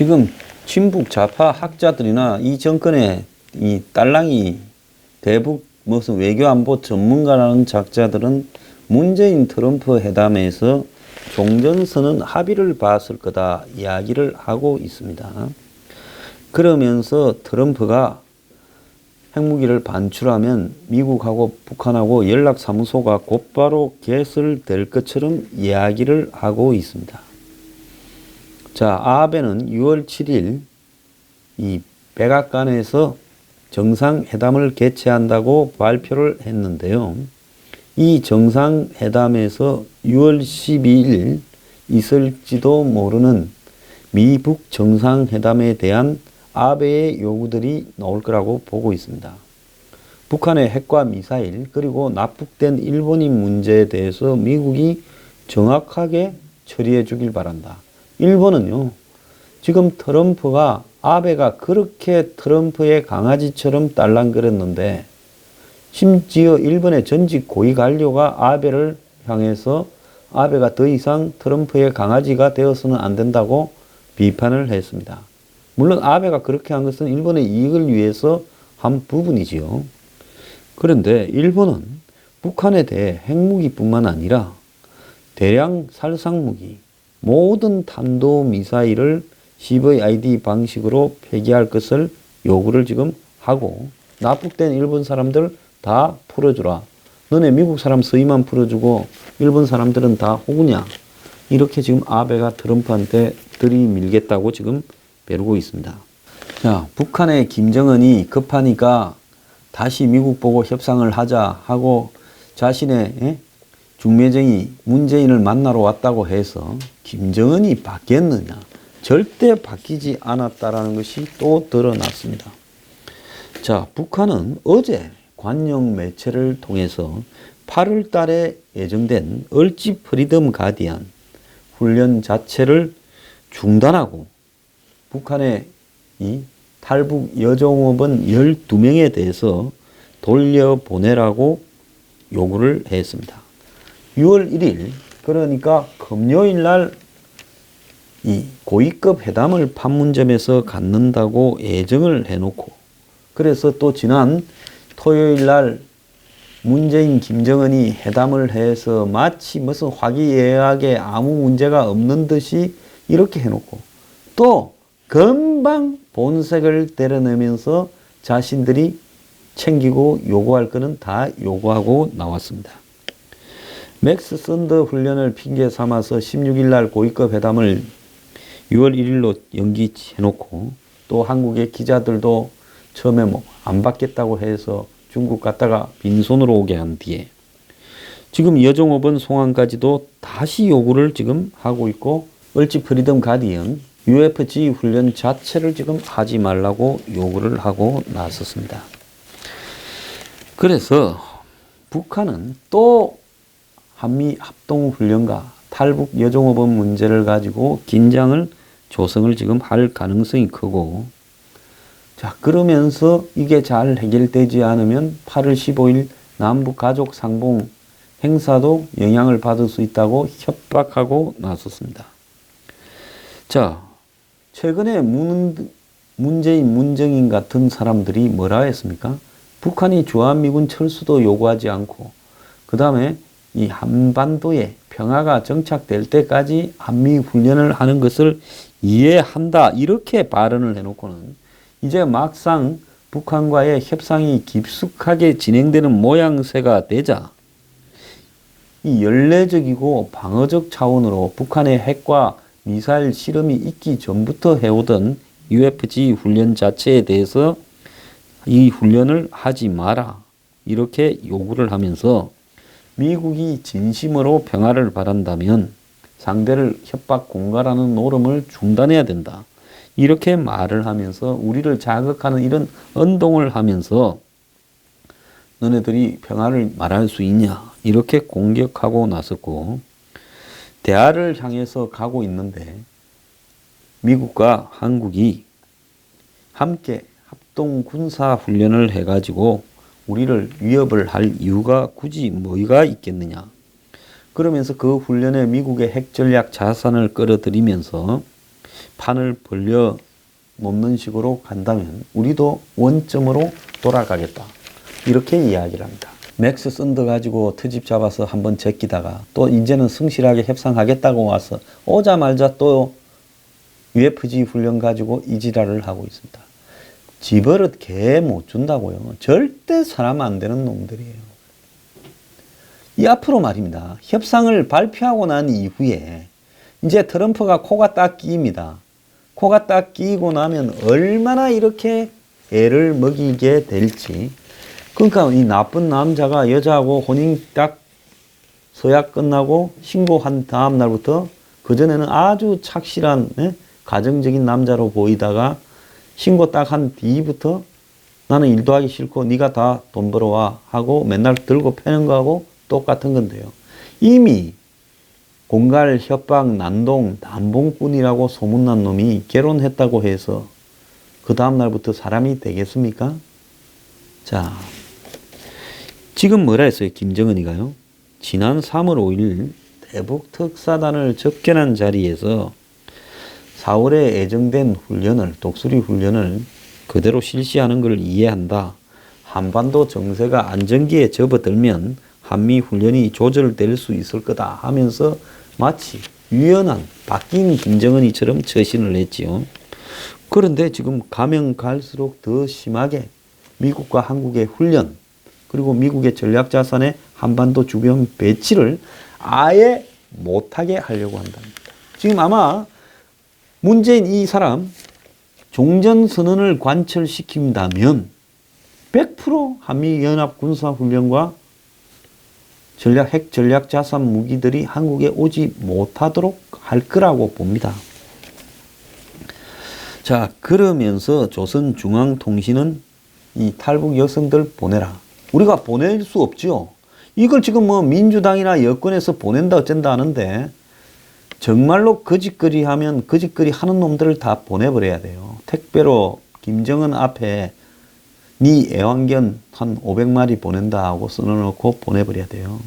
지금 친북 좌파 학자들이나 이 정권의 이 딸랑이 대북 무슨 외교안보 전문가라는 작자들은 문재인 트럼프 회담에서 종전선언 합의를 봤을 거다 이야기를 하고 있습니다. 그러면서 트럼프가 핵무기를 반출하면 미국하고 북한하고 연락사무소가 곧바로 개설될 것처럼 이야기를 하고 있습니다. 자, 아베는 6월 7일 이 백악관에서 정상회담을 개최한다고 발표를 했는데요. 이 정상회담에서 6월 12일 있을지도 모르는 미북 정상회담에 대한 아베의 요구들이 나올 거라고 보고 있습니다. 북한의 핵과 미사일 그리고 납북된 일본인 문제에 대해서 미국이 정확하게 처리해 주길 바란다. 일본은요, 지금 트럼프가 아베가 그렇게 트럼프의 강아지처럼 딸랑거렸는데 심지어 일본의 전직 고위 관료가 아베를 향해서 아베가 더 이상 트럼프의 강아지가 되어서는 안 된다고 비판을 했습니다. 물론 아베가 그렇게 한 것은 일본의 이익을 위해서 한 부분이지요. 그런데 일본은 북한에 대해 핵무기뿐만 아니라 대량 살상무기, 모든 탄도미사일을 CVID 방식으로 폐기할 것을 요구를 지금 하고 납북된 일본 사람들 다 풀어주라. 너네 미국 사람 서희만 풀어주고 일본 사람들은 다 호구냐. 이렇게 지금 아베가 트럼프한테 들이밀겠다고 지금 벼르고 있습니다. 자, 북한의 김정은이 급하니까 다시 미국 보고 협상을 하자 하고 자신의 중매쟁이 문재인을 만나러 왔다고 해서 김정은이 바뀌었느냐? 절대 바뀌지 않았다라는 것이 또 드러났습니다. 자, 북한은 어제 관영 매체를 통해서 8월 달에 예정된 얼지 프리덤 가디안 훈련 자체를 중단하고 북한의 이 탈북 여종업원 12명에 대해서 돌려보내라고 요구를 했습니다. 6월 1일 그러니까 금요일 날 이 고위급 회담을 판문점에서 갖는다고 예정을 해놓고 그래서 또 지난 토요일 날 문재인 김정은이 회담을 해서 마치 무슨 화기애애하게 아무 문제가 없는 듯이 이렇게 해놓고 또 금방 본색을 때려내면서 자신들이 챙기고 요구할 거는 다 요구하고 나왔습니다. 맥스 썬더 훈련을 핑계 삼아서 16일 날 고위급 회담을 6월 1일로 연기해놓고 또 한국의 기자들도 처음에 뭐 안 받겠다고 해서 중국 갔다가 빈손으로 오게 한 뒤에 지금 여종업원 송환까지도 다시 요구를 지금 하고 있고 얼지 프리덤 가디언 UFG 훈련 자체를 지금 하지 말라고 요구를 하고 나섰습니다. 그래서 북한은 또 한미 합동훈련과 탈북 여종업원 문제를 가지고 긴장을 조성을 지금 할 가능성이 크고 자 그러면서 이게 잘 해결되지 않으면 8월 15일 남북가족 상봉 행사도 영향을 받을 수 있다고 협박하고 나섰습니다. 자 최근에 문재인, 문정인 같은 사람들이 뭐라 했습니까? 북한이 주한미군 철수도 요구하지 않고 그 다음에 이 한반도에 평화가 정착될 때까지 한미훈련을 하는 것을 이해한다 이렇게 발언을 해놓고는 이제 막상 북한과의 협상이 깊숙하게 진행되는 모양새가 되자 이 연례적이고 방어적 차원으로 북한의 핵과 미사일 실험이 있기 전부터 해오던 UFG 훈련 자체에 대해서 이 훈련을 하지 마라 이렇게 요구를 하면서 미국이 진심으로 평화를 바란다면 상대를 협박 공갈하는 노름을 중단해야 된다. 이렇게 말을 하면서 우리를 자극하는 이런 언동을 하면서 너네들이 평화를 말할 수 있냐 이렇게 공격하고 나섰고 대화를 향해서 가고 있는데 미국과 한국이 함께 합동 군사 훈련을 해가지고 우리를 위협을 할 이유가 굳이 뭐가 있겠느냐. 그러면서 그 훈련에 미국의 핵전략 자산을 끌어들이면서 판을 벌려 놓는 식으로 간다면 우리도 원점으로 돌아가겠다. 이렇게 이야기를 합니다. 맥스 썬더 가지고 트집 잡아서 한번 제끼다가 또 이제는 성실하게 협상하겠다고 와서 오자마자 또 UFG 훈련 가지고 이 지랄을 하고 있습니다. 집어릇 개 못 준다고요. 절대 사람 안 되는 놈들이에요. 이 앞으로 말입니다. 협상을 발표하고 난 이후에 이제 트럼프가 코가 딱 끼입니다. 코가 딱 끼고 나면 얼마나 이렇게 애를 먹이게 될지. 그러니까 이 나쁜 남자가 여자하고 혼인 딱 서약 끝나고 신고한 다음 날부터 그전에는 아주 착실한 가정적인 남자로 보이다가 신고 딱 한 뒤부터 나는 일도 하기 싫고 네가 다 돈 벌어와 하고 맨날 들고 패는 거하고 똑같은 건데요. 이미 공갈, 협박, 난동, 남봉꾼이라고 소문난 놈이 결혼했다고 해서 그 다음 날부터 사람이 되겠습니까? 자, 지금 뭐라 했어요? 김정은이가요. 지난 3월 5일 대북 특사단을 접견한 자리에서 4월에 예정된 훈련을, 독수리 훈련을 그대로 실시하는 걸 이해한다. 한반도 정세가 안정기에 접어들면 한미 훈련이 조절될 수 있을 거다 하면서 마치 유연한 바뀐 김정은이처럼 처신을 했지요. 그런데 지금 가면 갈수록 더 심하게 미국과 한국의 훈련 그리고 미국의 전략자산의 한반도 주변 배치를 아예 못하게 하려고 한답니다. 지금 아마 문재인 이 사람 종전선언을 관철시킨다면 100% 한미연합군사훈련과 핵 전략자산 무기들이 한국에 오지 못하도록 할 거라고 봅니다. 자, 그러면서 조선중앙통신은 이 탈북 여성들 보내라. 우리가 보낼 수 없죠. 이걸 지금 뭐 민주당이나 여권에서 보낸다 어쩐다 하는데 정말로 거짓거리 하면 거짓거리 하는 놈들을 다 보내버려야 돼요. 택배로 김정은 앞에 네 애완견 한 500마리 보낸다 하고 써놓고 보내버려야 돼요.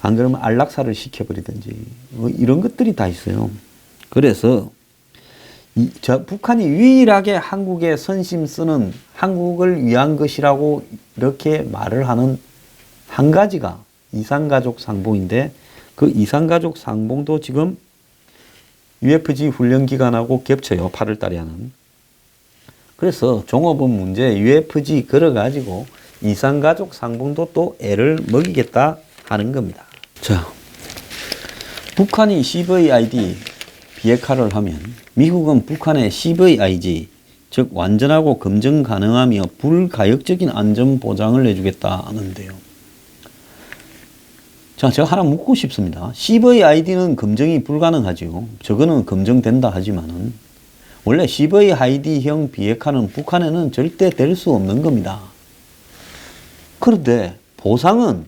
안 그러면 안락사를 시켜버리든지 뭐 이런 것들이 다 있어요. 그래서 북한이 유일하게 한국에 선심 쓰는 한국을 위한 것이라고 이렇게 말을 하는 한 가지가 이산가족 상봉인데 그 이산가족 상봉도 지금 UFG 훈련 기간하고 겹쳐요. 8월 달에 하는. 그래서 종업원 문제 UFG 걸어가지고 이산가족 상봉도 또 애를 먹이겠다 하는 겁니다. 자, 북한이 CVID 비핵화를 하면 미국은 북한의 CVIG 즉 완전하고 검증 가능하며 불가역적인 안전 보장을 해주겠다 하는데요. 자, 제가 하나 묻고 싶습니다. CVID는 검증이 불가능하지요. 저거는 검증된다 하지만은 원래 CVID형 비핵화는 북한에는 절대 될 수 없는 겁니다. 그런데 보상은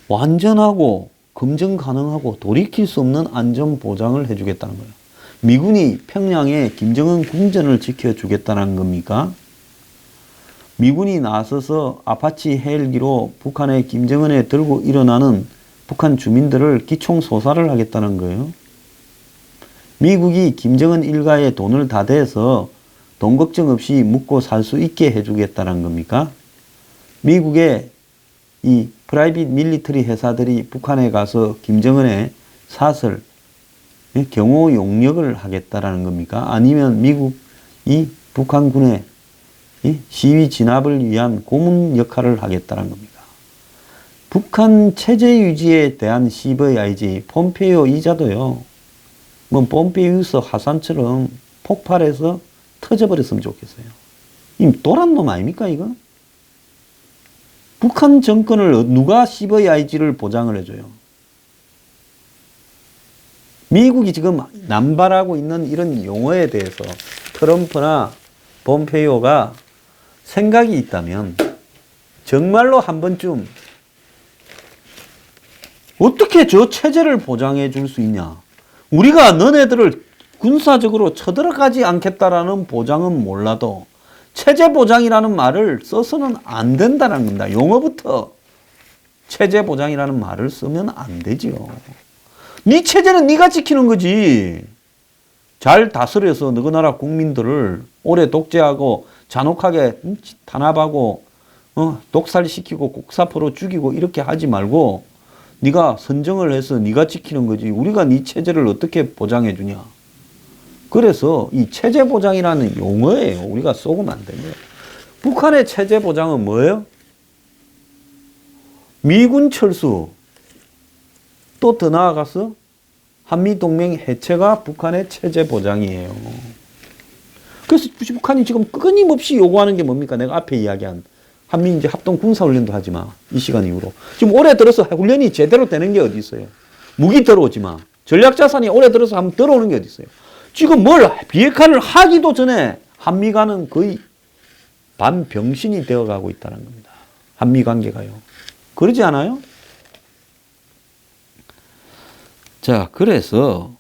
완전하고 검증 가능하고 돌이킬 수 없는 안전 보장을 해주겠다는 거예요. 미군이 평양에 김정은 궁전을 지켜주겠다는 겁니까? 미군이 나서서 아파치 헬기로 북한의 김정은에 들고 일어나는 북한 주민들을 기총소사를 하겠다는 거예요. 미국이 김정은 일가에 돈을 다 대서 돈 걱정 없이 묵고 살 수 있게 해주겠다는 겁니까? 미국의 이 프라이빗 밀리터리 회사들이 북한에 가서 김정은의 사설, 경호 용역을 하겠다라는 겁니까? 아니면 미국이 북한군의 시위 진압을 위한 고문 역할을 하겠다는 겁니까? 북한 체제 유지에 대한 CVIG, 폼페이오 이자도요, 뭐 폼페이우스 화산처럼 폭발해서 터져버렸으면 좋겠어요. 이 도란 놈 아닙니까, 이거? 북한 정권을 누가 CVIG를 보장을 해줘요? 미국이 지금 남발하고 있는 이런 용어에 대해서 트럼프나 폼페이오가 생각이 있다면 정말로 한 번쯤 어떻게 저 체제를 보장해 줄 수 있냐? 우리가 너네들을 군사적으로 쳐들어가지 않겠다라는 보장은 몰라도 체제 보장이라는 말을 써서는 안 된다는 겁니다. 용어부터 체제 보장이라는 말을 쓰면 안 되지요. 네 체제는 네가 지키는 거지. 잘 다스려서 너희 나라 국민들을 오래 독재하고 잔혹하게 탄압하고 독살시키고 국사포로 죽이고 이렇게 하지 말고 네가 선정을 해서 네가 지키는 거지. 우리가 네 체제를 어떻게 보장해 주냐. 그래서 이 체제 보장이라는 용어예요. 우리가 쏘면 안 되는 거예요. 북한의 체제 보장은 뭐예요? 미군 철수. 또 더 나아가서 한미동맹 해체가 북한의 체제 보장이에요. 그래서 북한이 지금 끊임없이 요구하는 게 뭡니까? 내가 앞에 이야기한 한미 이제 합동 군사훈련도 하지 마. 이 시간 이후로. 지금 올해 들어서 훈련이 제대로 되는 게 어디 있어요? 무기 들어오지 마. 전략자산이 올해 들어서 한번 들어오는 게 어디 있어요? 지금 뭘 비핵화를 하기도 전에 한미 간은 거의 반병신이 되어가고 있다는 겁니다. 한미 관계가요. 그러지 않아요? 자, 그래서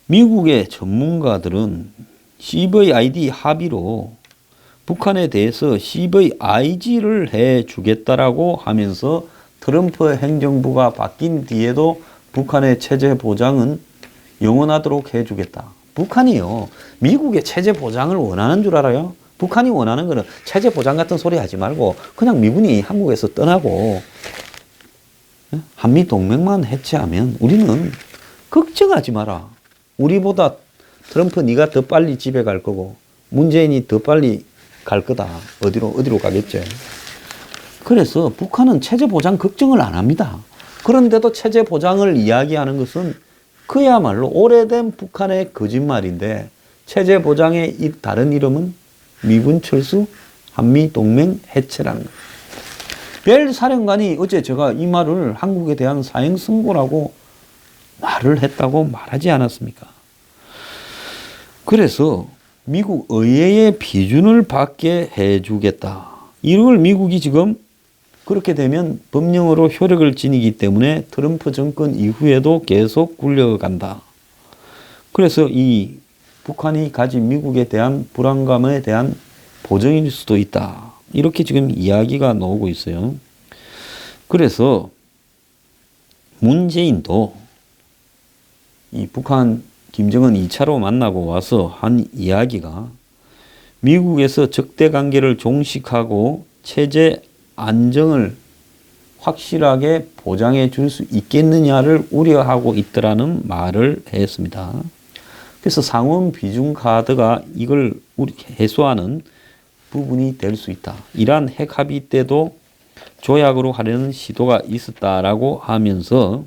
미국의 전문가들은 CVID 합의로 북한에 대해서 CVIG를 해주겠다라고 하면서 트럼프 행정부가 바뀐 뒤에도 북한의 체제 보장은 영원하도록 해주겠다. 북한이요, 미국의 체제 보장을 원하는 줄 알아요? 북한이 원하는 거는 체제 보장 같은 소리 하지 말고 그냥 미군이 한국에서 떠나고 한미 동맹만 해체하면 우리는 걱정하지 마라. 우리보다 트럼프 네가 더 빨리 집에 갈 거고 문재인이 더 빨리 갈 거다. 어디로 가겠죠. 그래서 북한은 체제 보장 걱정을 안 합니다. 그런데도 체제 보장을 이야기하는 것은 그야말로 오래된 북한의 거짓말인데, 체제 보장의 다른 이름은 미군 철수, 한미 동맹 해체라는 거예요. 벨 사령관이 어제 제가 이 말을 한국에 대한 사형 선고라고 말을 했다고 말하지 않았습니까? 그래서 미국 의회의 비준을 받게 해주겠다. 이걸 미국이 지금 그렇게 되면 법령으로 효력을 지니기 때문에 트럼프 정권 이후에도 계속 굴려간다. 그래서 이 북한이 가진 미국에 대한 불안감에 대한 보정일 수도 있다. 이렇게 지금 이야기가 나오고 있어요. 그래서 문재인도 이 북한 김정은 2차로 만나고 와서 한 이야기가 미국에서 적대 관계를 종식하고 체제 안정을 확실하게 보장해 줄 수 있겠느냐를 우려하고 있더라는 말을 했습니다. 그래서 상원 비중 카드가 이걸 해소하는 부분이 될 수 있다. 이러한 핵 합의 때도 조약으로 하려는 시도가 있었다라고 하면서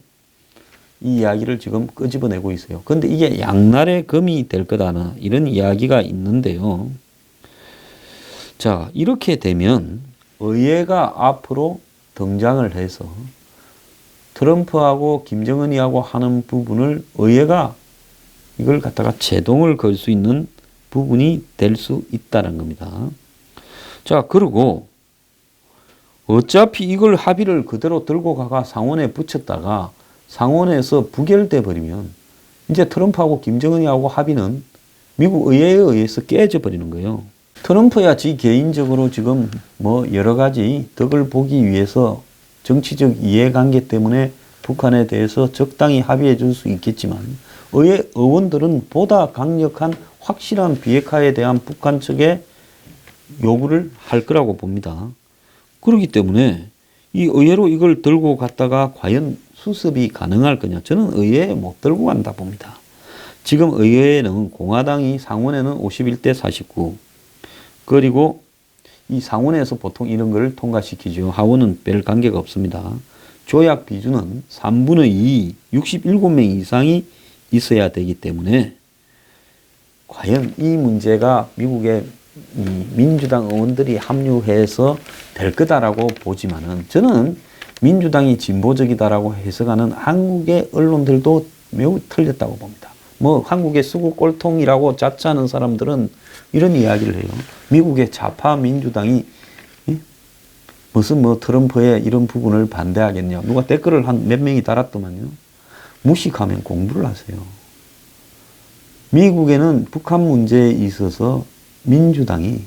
이 이야기를 지금 끄집어내고 있어요. 그런데 이게 양날의 검이 될 거다나 이런 이야기가 있는데요. 자, 이렇게 되면 의회가 앞으로 등장을 해서 트럼프하고 김정은이하고 하는 부분을 의회가 이걸 갖다가 제동을 걸 수 있는 부분이 될 수 있다는 겁니다. 자, 그리고 어차피 이걸 합의를 그대로 들고 가가 상원에 붙였다가 상원에서 부결돼 버리면 이제 트럼프하고 김정은이하고 합의는 미국 의회에 의해서 깨져 버리는 거예요. 트럼프야 지 개인적으로 지금 뭐 여러 가지 덕을 보기 위해서 정치적 이해관계 때문에 북한에 대해서 적당히 합의해 줄 수 있겠지만 의회 의원들은 보다 강력한 확실한 비핵화에 대한 북한 측의 요구를 할 거라고 봅니다. 그렇기 때문에 이 의회로 이걸 들고 갔다가 과연 수습이 가능할 거냐? 저는 의회에 못 들고 간다 봅니다. 지금 의회에는 공화당이 상원에는 51대 49 그리고 이 상원에서 보통 이런 걸 통과시키죠. 하원은 별 관계가 없습니다. 조약 비준은 3분의 2, 67명 이상이 있어야 되기 때문에 과연 이 문제가 미국의 이 민주당 의원들이 합류해서 될 거다라고 보지만은 저는 민주당이 진보적이다라고 해석하는 한국의 언론들도 매우 틀렸다고 봅니다. 뭐 한국의 수구 꼴통이라고 자처하는 사람들은 이런 이야기를 해요. 미국의 좌파 민주당이 무슨 뭐 트럼프의 이런 부분을 반대하겠냐. 누가 댓글을 한 몇 명이 달았더만요. 무식하면 공부를 하세요. 미국에는 북한 문제에 있어서 민주당이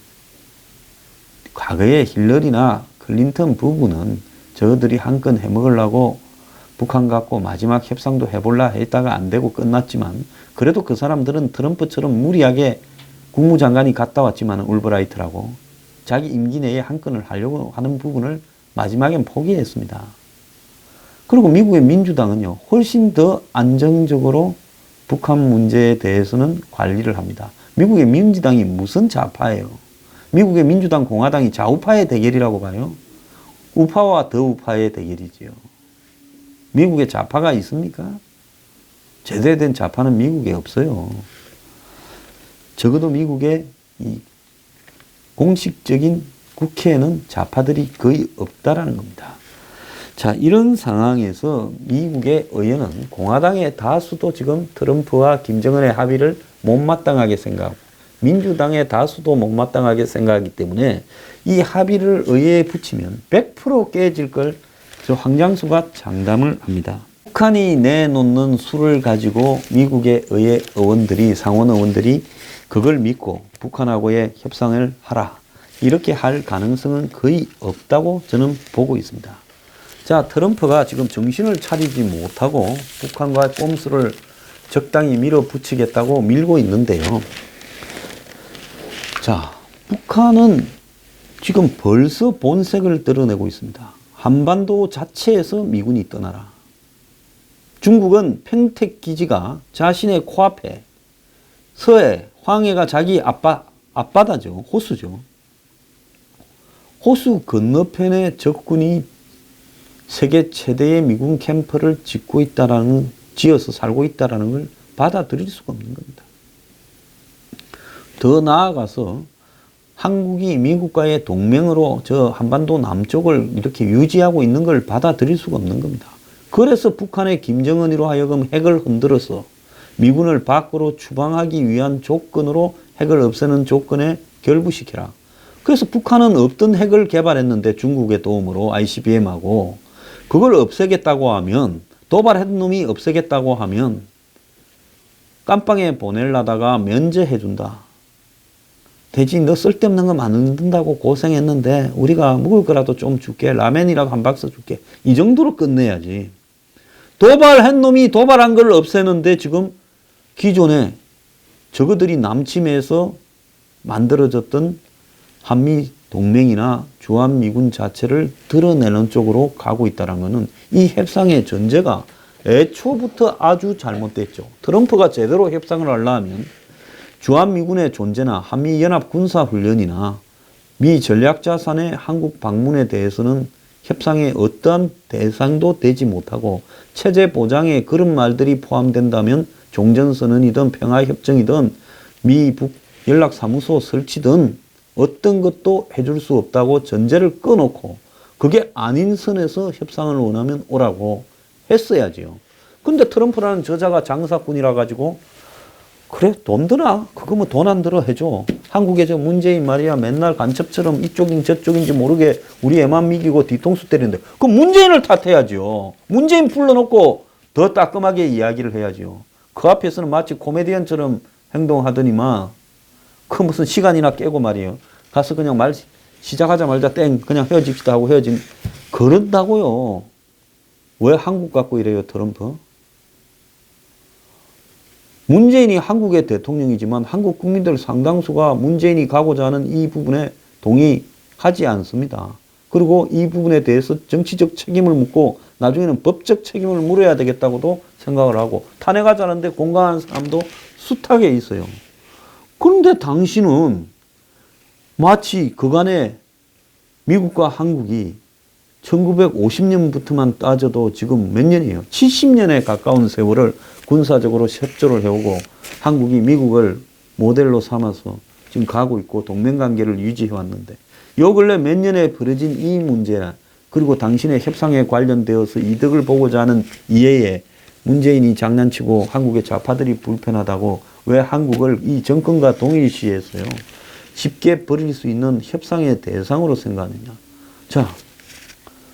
과거에 힐러리나 클린턴 부부는 저들이 한 건 해먹으려고 북한 갖고 마지막 협상도 해볼라 했다가 안 되고 끝났지만 그래도 그 사람들은 트럼프처럼 무리하게 국무장관이 갔다 왔지만 올브라이트라고 자기 임기 내에 한 건을 하려고 하는 부분을 마지막엔 포기했습니다. 그리고 미국의 민주당은요, 훨씬 더 안정적으로 북한 문제에 대해서는 관리를 합니다. 미국의 민주당이 무슨 좌파예요? 미국의 민주당 공화당이 좌우파의 대결이라고 봐요? 우파와 더 우파의 대결이지요. 미국에 좌파가 있습니까? 제대로 된 좌파는 미국에 없어요. 적어도 미국의 이 공식적인 국회에는 좌파들이 거의 없다라는 겁니다. 자, 이런 상황에서 미국의 의회는 공화당의 다수도 지금 트럼프와 김정은의 합의를 못마땅하게 생각하고 민주당의 다수도 못마땅하게 생각하기 때문에 이 합의를 의회에 붙이면 100% 깨질 걸 저 황장수가 장담을 합니다. 북한이 내놓는 수를 가지고 미국의 의회 의원들이, 상원 의원들이 그걸 믿고 북한하고의 협상을 하라. 이렇게 할 가능성은 거의 없다고 저는 보고 있습니다. 자, 트럼프가 지금 정신을 차리지 못하고 북한과의 꼼수를 적당히 밀어붙이겠다고 밀고 있는데요. 자, 북한은 지금 벌써 본색을 드러내고 있습니다. 한반도 자체에서 미군이 떠나라. 중국은 평택 기지가 자신의 코앞에 서해, 황해가 자기 앞바다죠. 호수죠. 호수 건너편에 적군이 세계 최대의 미군 캠프를 지어서 살고 있다는 걸 받아들일 수가 없는 겁니다. 더 나아가서 한국이 미국과의 동맹으로 저 한반도 남쪽을 이렇게 유지하고 있는 걸 받아들일 수가 없는 겁니다. 그래서 북한의 김정은으로 하여금 핵을 흔들어서 미군을 밖으로 추방하기 위한 조건으로 핵을 없애는 조건에 결부시켜라. 그래서 북한은 없던 핵을 개발했는데 중국의 도움으로 ICBM하고 그걸 없애겠다고 하면 도발했던 놈이 없애겠다고 하면 깜빵에 보내려다가 면제해준다. 대신 너 쓸데없는 거 만든다고 고생했는데 우리가 먹을 거라도 좀 줄게. 라면이라도 한 박스 줄게. 이 정도로 끝내야지. 도발한 놈이 도발한 걸 없애는데 지금 기존에 저거들이 남침해서 만들어졌던 한미 동맹이나 주한미군 자체를 드러내는 쪽으로 가고 있다는 것은 이 협상의 전제가 애초부터 아주 잘못됐죠. 트럼프가 제대로 협상을 하려면 주한미군의 존재나 한미연합 군사훈련이나 미 전략자산의 한국 방문에 대해서는 협상의 어떠한 대상도 되지 못하고 체제 보장에 그런 말들이 포함된다면 종전선언이든 평화협정이든 미북 연락사무소 설치든 어떤 것도 해줄 수 없다고 전제를 끊어놓고 그게 아닌 선에서 협상을 원하면 오라고 했어야지요. 근데 트럼프라는 저자가 장사꾼이라 가지고 그래 돈 드나? 그거 뭐 돈 안 들어 해줘. 한국의 저 문재인 말이야 맨날 간첩처럼 이쪽인 저쪽인지 모르게 우리 애만 미기고 뒤통수 때리는데 그럼 문재인을 탓해야죠. 문재인 불러놓고 더 따끔하게 이야기를 해야죠. 그 앞에서는 마치 코미디언처럼 행동하더니만 그 무슨 시간이나 깨고 말이에요. 가서 그냥 말 시작하자마자 땡 그냥 헤어집시다 하고 그런다고요. 왜 한국 갖고 이래요 트럼프? 문재인이 한국의 대통령이지만 한국 국민들 상당수가 문재인이 가고자 하는 이 부분에 동의하지 않습니다. 그리고 이 부분에 대해서 정치적 책임을 묻고 나중에는 법적 책임을 물어야 되겠다고도 생각을 하고 탄핵하자는데 공감하는 사람도 숱하게 있어요. 그런데 당신은 마치 그간에 미국과 한국이 1950년부터만 따져도 지금 몇 년이에요? 70년에 가까운 세월을 군사적으로 협조를 해오고 한국이 미국을 모델로 삼아서 지금 가고 있고 동맹관계를 유지해 왔는데 요 근래 몇 년에 벌어진 이 문제 그리고 당신의 협상에 관련되어서 이득을 보고자 하는 이해에 문재인이 장난치고 한국의 좌파들이 불편하다고 왜 한국을 이 정권과 동일시해서요 쉽게 버릴 수 있는 협상의 대상으로 생각하느냐. 자,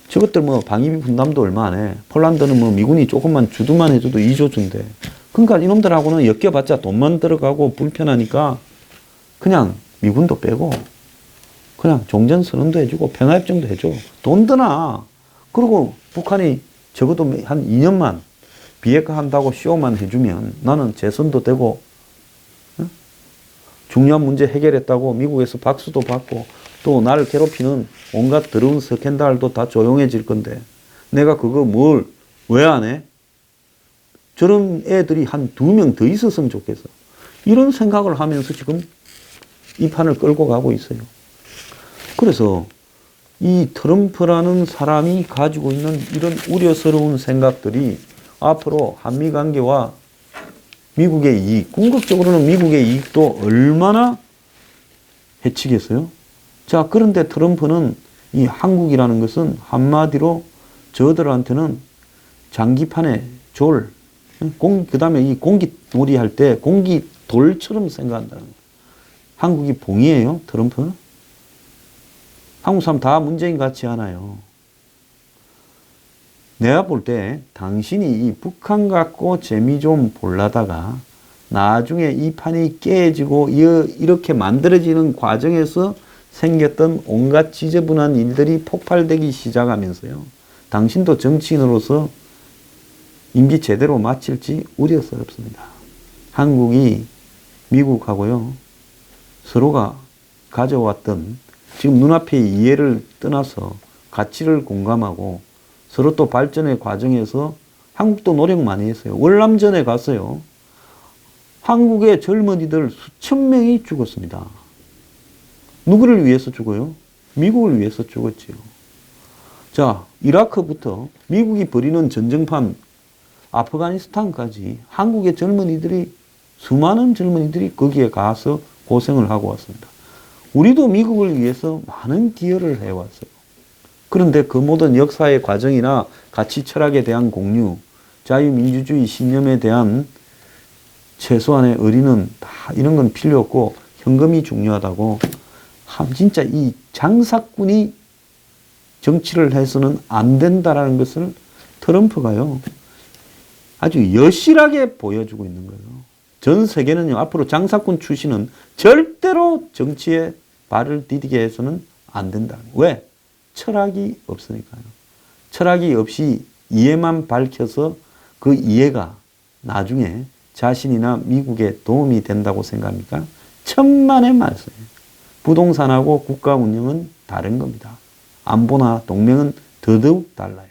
저것들 뭐 방위비 분담도 얼마 안 해. 폴란드는 뭐 미군이 조금만 주도만 해줘도 2조 준대. 그러니까 이놈들하고는 엮여봤자 돈만 들어가고 불편하니까 그냥 미군도 빼고 그냥 종전선언도 해주고 평화협정도 해줘. 돈 드나. 그리고 북한이 적어도 한 2년만 비핵화한다고 쇼만 해주면 나는 재선도 되고 중요한 문제 해결했다고 미국에서 박수도 받고 또 나를 괴롭히는 온갖 더러운 스캔들도 다 조용해질 건데 내가 그거 뭘 왜 안 해? 저런 애들이 한 2명 더 있었으면 좋겠어. 이런 생각을 하면서 지금 이 판을 끌고 가고 있어요. 그래서 이 트럼프라는 사람이 가지고 있는 이런 우려스러운 생각들이 앞으로 한미 관계와 미국의 이익, 궁극적으로는 미국의 이익도 얼마나 해치겠어요? 자, 그런데 트럼프는 이 한국이라는 것은 한마디로 저들한테는 장기판의 졸, 그 다음에 이 공기놀이 할 때 공기돌처럼 생각한다는 거예요. 한국이 봉이에요, 트럼프? 한국 사람 다 문재인 같지 않아요. 내가 볼 때 당신이 이 북한 갖고 재미 좀 보려다가 나중에 이 판이 깨지고 이렇게 만들어지는 과정에서 생겼던 온갖 지저분한 일들이 폭발되기 시작하면서요. 당신도 정치인으로서 임기 제대로 마칠지 우려스럽습니다. 한국이 미국하고요. 서로가 가져왔던 지금 눈앞의 이해를 떠나서 가치를 공감하고 서로 또 발전의 과정에서 한국도 노력 많이 했어요. 월남전에 갔어요. 한국의 젊은이들 수천 명이 죽었습니다. 누구를 위해서 죽어요? 미국을 위해서 죽었지요. 자, 이라크부터 미국이 벌이는 전쟁판 아프가니스탄까지 한국의 젊은이들이 수많은 젊은이들이 거기에 가서 고생을 하고 왔습니다. 우리도 미국을 위해서 많은 기여를 해왔어요. 그런데 그 모든 역사의 과정이나 가치 철학에 대한 공유, 자유민주주의 신념에 대한 최소한의 의리는 다 이런 건 필요 없고 현금이 중요하다고 진짜 이 장사꾼이 정치를 해서는 안 된다라는 것을 트럼프가요 아주 여실하게 보여주고 있는 거예요. 전 세계는요 앞으로 장사꾼 출신은 절대로 정치에 발을 디디게 해서는 안 된다. 왜? 철학이 없으니까요. 철학이 없이 이해만 밝혀서 그 이해가 나중에 자신이나 미국에 도움이 된다고 생각합니까? 천만의 말씀이에요. 부동산하고 국가 운영은 다른 겁니다. 안보나 동맹은 더더욱 달라요.